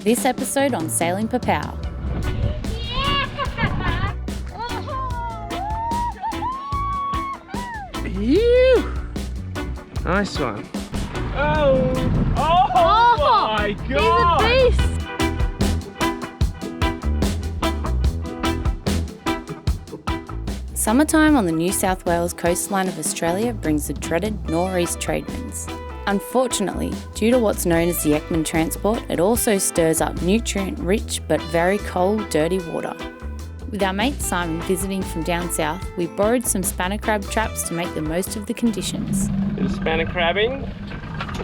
This episode on Sailing Popao. Phew! Nice one. Oh my God! He's a beast! Summertime on the New South Wales coastline of Australia brings the dreaded nor'east trade winds. Unfortunately, due to what's known as the Ekman transport, it also stirs up nutrient-rich but very cold, dirty water. With our mate Simon visiting from down south, we borrowed some spanner crab traps to make the most of the conditions. Bit of spanner crabbing,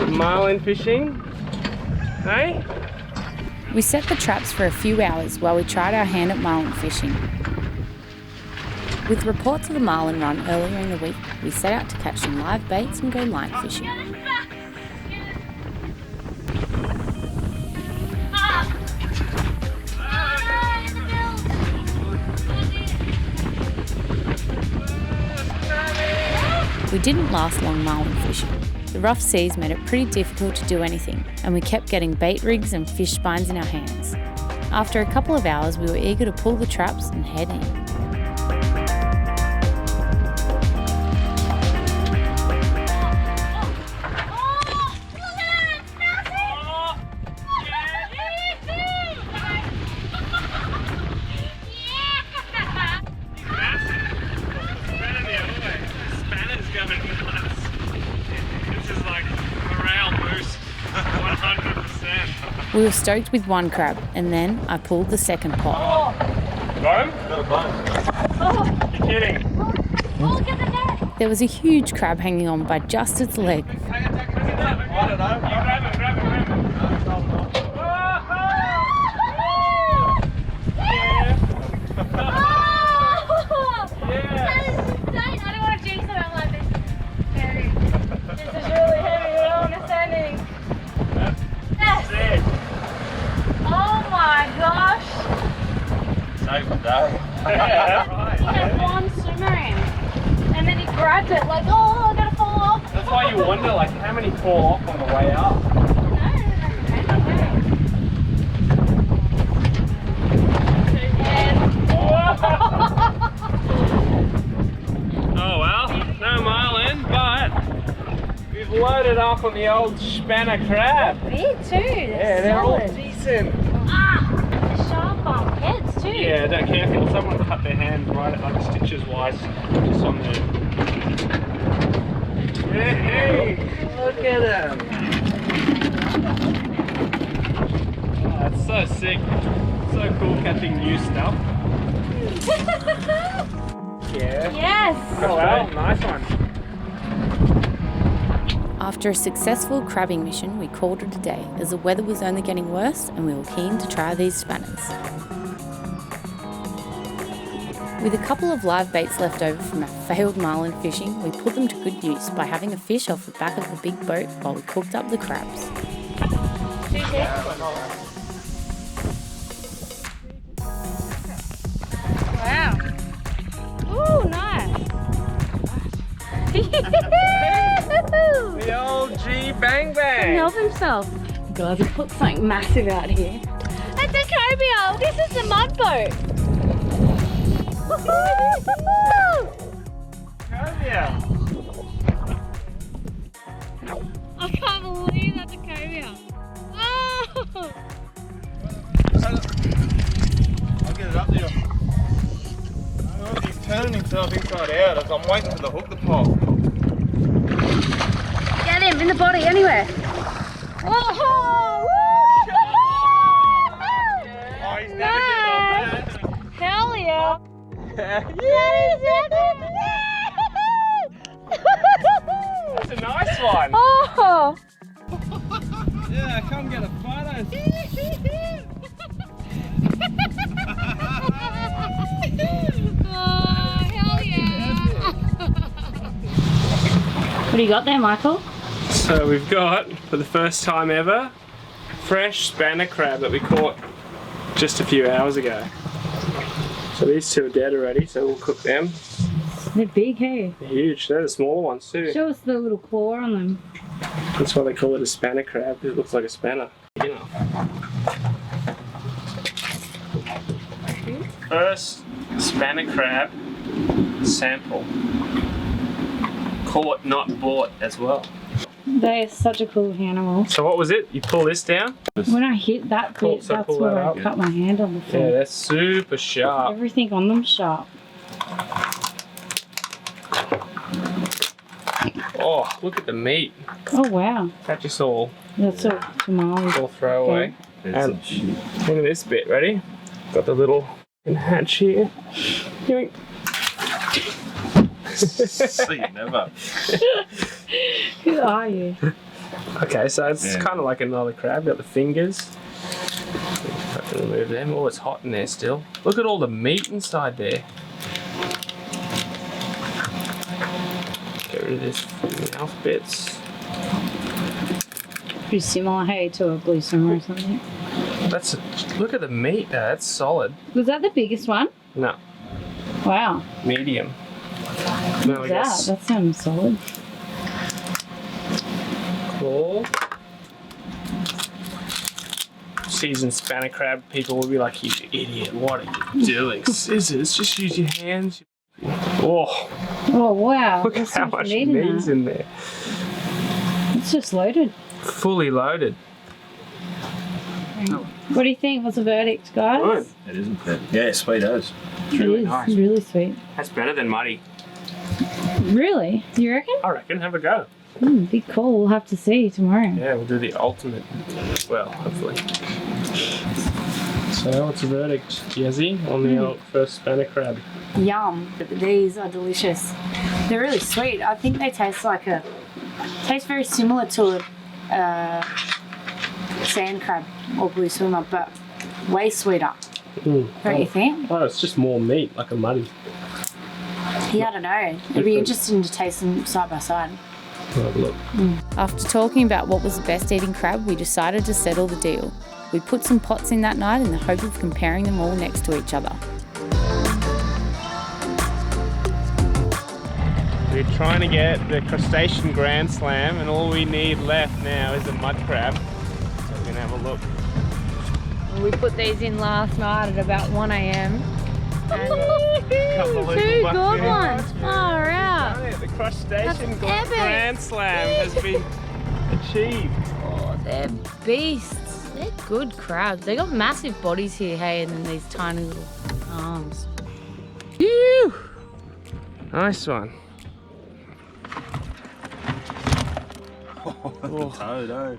marlin fishing, hey? We set the traps for a few hours while we tried our hand at marlin fishing. With reports of the marlin run earlier in the week, we set out to catch some live baits and go line fishing. We didn't last long marlin fishing. The rough seas made it pretty difficult to do anything, and we kept getting bait rigs and fish spines in our hands. After a couple of hours, we were eager to pull the traps and head in. We were stoked with one crab, and then I pulled the second pot. Got him? Got a bunch. You're kidding. Look at the net! There was a huge crab hanging on by just its leg. I don't know. You grab it. He had one swimmer in, and then he grabbed it like, oh, I'm gonna fall off. That's why you wonder, like, how many fall off on the way up. Oh well, no marlin, but we've loaded up on the old spanner crab. Big too. They're all decent. Sharp heads too. Yeah, don't careful. Someone cut their hand right at like stitches wise, just on there. Hey, look at them. Oh, that's so sick. So cool catching new stuff. Yeah. Yes. Oh well, nice one. After a successful crabbing mission, we called it a day as the weather was only getting worse and we were keen to try these spanners. With a couple of live baits left over from our failed marlin fishing, we put them to good use by having a fish off the back of the big boat while we cooked up the crabs. Wow. Ooh, nice. The old G Bang Bang. Can help himself. Guys, I put something massive out here. It's a cobia. This is the mud boat. Cobia. I can't believe that's a cobia. Oh! I'll get it up there. Oh, he's turning himself inside out as I'm waiting for the hook to pop. Get him in the body anywhere. Oh! Oh, he's never getting off that. Hell yeah! That's a nice one. Oh! Yeah, come get a photo. Hell yeah! What do you got there, Michael? So we've got, for the first time ever, fresh spanner crab that we caught just a few hours ago. So these two are dead already, so we'll cook them. They're big, hey? They're huge. They're the smaller ones too. Show us the little claw on them. That's why they call it a spanner crab. It looks like a spanner. You know. first spanner crab sample. Caught, not bought as well. They are such a cool animal. So what was it? You pull this down? When I hit that bit, that's where I cut my hand on the thing. Yeah, that's super sharp. Everything on them sharp. Oh, look at the meat. Oh wow. That just all That's all tamales. all throwaway. And look at this bit, ready? Got the little hatch here. Yoink. See you never. Who are you? Okay, so it's kind of like another crab. Got the fingers. Have to remove them. Oh, it's hot in there still. Look at all the meat inside there. Get rid of this mouth bits. Pretty similar, hey, to a blue swimmer or something. Look at the meat there. That's solid. Was that the biggest one? No, Wow. medium. What's that? That sounds solid. Cool. Seasoned spanner crab people will be like, you idiot, what are you doing? Scissors, just use your hands. Oh, Oh wow. look at That's how so much meat in meat's that. in there. It's just loaded. Fully loaded. What do you think? What's the verdict, guys? Good. It isn't bad. Yeah, sweet as. It really is. nice. It's really sweet. That's better than muddy. Really? You reckon? I reckon. Have a go. Big call. We'll have to see tomorrow. Yeah, we'll do the ultimate. Well, hopefully. So, what's the verdict, Jazzy, on the first spanner crab? Yum. These are delicious. They're really sweet. I think they taste very similar to a sand crab or blue swimmer, but way sweeter. Don't you think? Oh, it's just more meat, like a muddy. Yeah, I don't know. It'd be interesting to taste them side by side. We'll have a look. After talking about what was the best eating crab, we decided to settle the deal. We put some pots in that night in the hope of comparing them all next to each other. We're trying to get the crustacean grand slam, and all we need left now is a mud crab. So we're gonna have a look. We put these in last night at about 1 a.m. Couple of Two little good bucks. ones. Far out. The crustacean That's epic. grand slam has been achieved. Oh, they're beasts. They're good crabs. They got massive bodies here, hey, and then these tiny little arms. Phew! Nice one. Toad, oh.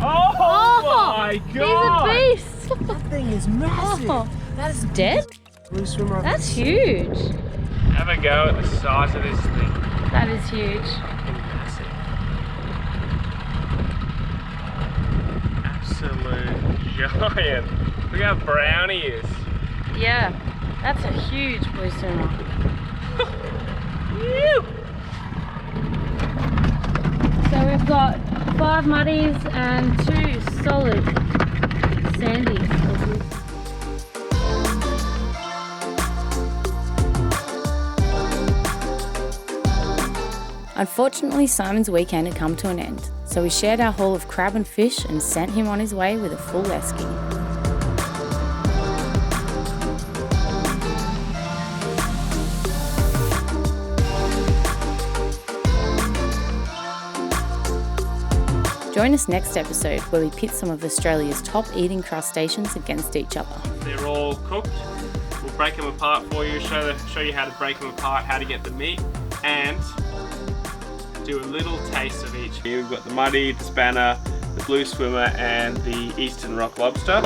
Oh my god! These are beasts. That thing is massive. Oh, that's dead? Blue swimmer. That's huge. Have a go at the size of this thing. That is huge. Massive. Absolute giant. Look how brown he is. Yeah, that's a huge blue swimmer. So we've got 5 muddies and 2 solid sandies. Unfortunately, Simon's weekend had come to an end, so we shared our haul of crab and fish and sent him on his way with a full esky. Join us next episode where we pit some of Australia's top eating crustaceans against each other. They're all cooked. We'll break them apart for you, show you how to break them apart, how to get the meat, and do a little taste of each. Here we've got the muddy, the spanner, the blue swimmer, and the eastern rock lobster.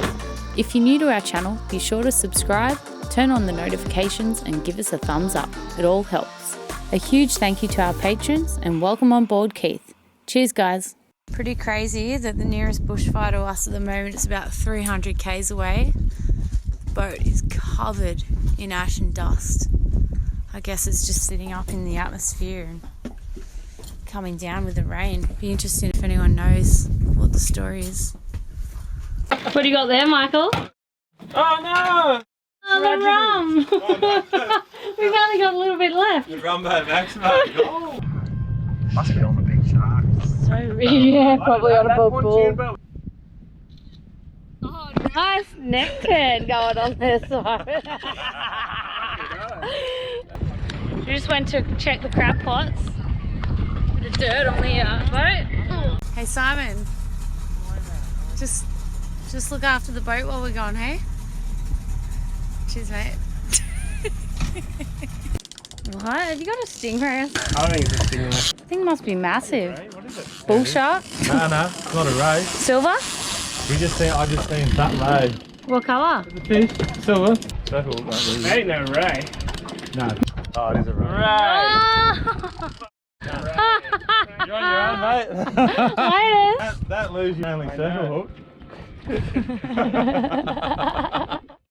If you're new to our channel, be sure to subscribe, turn on the notifications, and give us a thumbs up. It all helps. A huge thank you to our patrons, and welcome on board, Keith. Cheers, guys. Pretty crazy that the nearest bushfire to us at the moment is about 300 k's away. The boat is covered in ash and dust. I guess it's just sitting up in the atmosphere and coming down with the rain. Be interesting if anyone knows what the story is. What do you got there, Michael? Oh no! Oh, the rum! We've only got a little bit left. The Rumbo Max, mate. Oh. Must be on the big shark. So, yeah, probably on a big ball. Oh no! nice neck turn going on this one. We just went to check the crab pots. Bit of dirt on the boat. Hey Simon, just look after the boat while we're gone, hey? Cheers, mate. What? Have you got a stingray? I think it's a stingray. Thing must be massive. What is it? Bull shark? No, it's not a ray. Silver? I just seen that ray. What colour? The fish, silver. That ain't no ray. No. Oh, it is a ray. Oh! You're on your own, mate. Later. That lures you only circle hook.